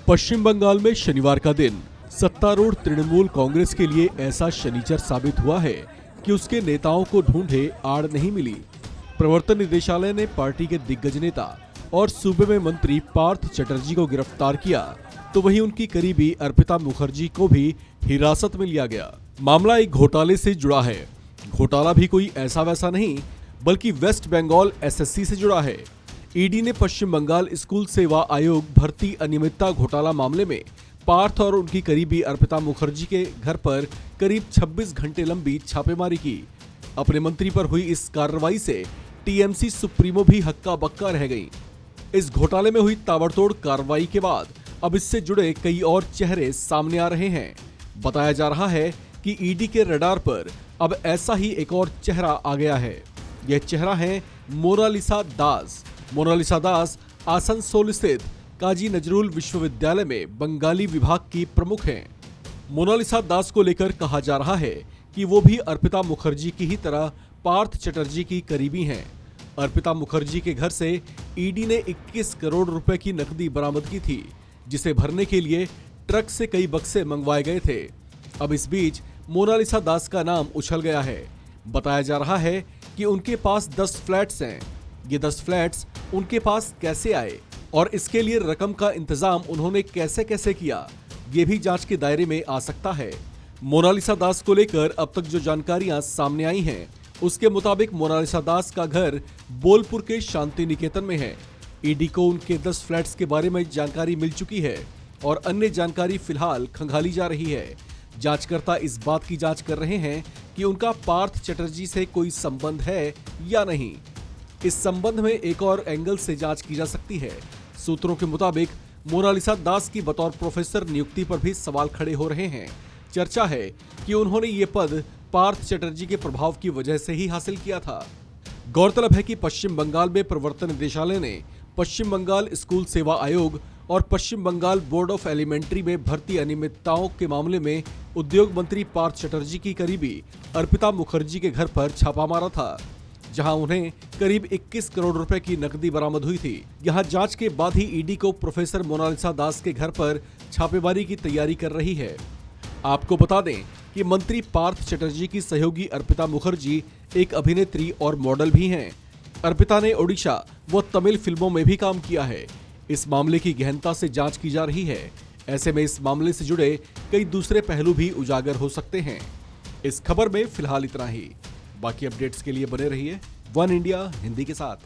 पश्चिम बंगाल में शनिवार का दिन सत्तारूढ़ तृणमूल कांग्रेस के लिए ऐसा शनिचर साबित हुआ है कि उसके नेताओं को ढूंढे आड़ नहीं मिली। प्रवर्तन निदेशालय ने पार्टी के दिग्गज नेता और सूबे में मंत्री पार्थ चटर्जी को गिरफ्तार किया, तो वहीं उनकी करीबी अर्पिता मुखर्जी को भी हिरासत में लिया गया। मामला एक घोटाले से जुड़ा है। घोटाला भी कोई ऐसा वैसा नहीं, बल्कि वेस्ट बंगाल एसएससी से जुड़ा है। ईडी ने पश्चिम बंगाल स्कूल सेवा आयोग भर्ती अनियमितता घोटाला मामले में पार्थ और उनकी करीबी अर्पिता मुखर्जी के घर पर करीब 26 घंटे लंबी छापेमारी की। अपने मंत्री पर हुई इस कार्रवाई से टीएमसी सुप्रीमो भी हक्का बक्का रह गई। इस घोटाले में हुई ताबड़तोड़ कार्रवाई के बाद अब इससे जुड़े कई और चेहरे सामने आ रहे हैं। बताया जा रहा है कि ईडी के रडार पर अब ऐसा ही एक और चेहरा आ गया है। यह चेहरा है मोनालिसा दास। मोनालिसा दास आसनसोल स्थित काजी नजरुल विश्वविद्यालय में बंगाली विभाग की प्रमुख हैं। मोनालिसा दास को लेकर कहा जा रहा है कि वो भी अर्पिता मुखर्जी की ही तरह पार्थ चटर्जी की करीबी हैं। अर्पिता मुखर्जी के घर से ईडी ने 21 करोड़ रुपए की नकदी बरामद की थी, जिसे भरने के लिए ट्रक से कई बक्से मंगवाए गए थे। अब इस बीच मोनालिसा दास का नाम उछल गया है। बताया जा रहा है कि उनके पास 10 फ्लैट्स हैं। ये 10 फ्लैट्स उनके पास कैसे आए और इसके लिए रकम का इंतजाम उन्होंने कैसे कैसे किया, ये भी जांच के दायरे में आ सकता है। मोनालिसा दास को लेकर अब तक जो जानकारियां सामने आई हैं, उसके मुताबिक मोनालिसा दास का घर बोलपुर के शांति निकेतन में है। ईडी को उनके 10 फ्लैट्स के बारे में जानकारी मिल चुकी है और अन्य जानकारी फिलहाल खंगाली जा रही है। जांचकर्ता इस बात की जांच कर रहे हैं कि उनका पार्थ चटर्जी से कोई संबंध है या नहीं। इस संबंध में एक और एंगल से जांच की जा सकती है। सूत्रों के मुताबिक मोनालिसा दास की बतौर प्रोफेसर नियुक्ति पर भी सवाल खड़े हो रहे हैं। चर्चा है कि उन्होंने ये पद पार्थ चटर्जी के प्रभाव की वजह से ही हासिल किया था। गौरतलब है कि पश्चिम बंगाल में प्रवर्तन निदेशालय ने पश्चिम बंगाल स्कूल सेवा आयोग और पश्चिम बंगाल बोर्ड ऑफ एलिमेंट्री में भर्ती अनियमितताओं के मामले में उद्योग मंत्री पार्थ चटर्जी की करीबी अर्पिता मुखर्जी के घर पर छापा मारा था, जहां उन्हें करीब 21 करोड़ रुपए की नकदी बरामद हुई थी। यहां जांच के बाद ही ईडी को प्रोफेसर मोनालिसा दास के घर पर छापेमारी की तैयारी कर रही है। आपको बता दें कि मंत्री पार्थ चटर्जी की सहयोगी अर्पिता मुखर्जी एक अभिनेत्री और मॉडल भी हैं। अर्पिता ने ओडिशा व तमिल फिल्मों में भी काम किया है। इस मामले की गहनता से जांच की जा रही है। ऐसे में इस मामले से जुड़े कई दूसरे पहलू भी उजागर हो सकते हैं। इस खबर में फिलहाल इतना ही। बाकी अपडेट्स के लिए बने रहिए वन इंडिया हिंदी के साथ।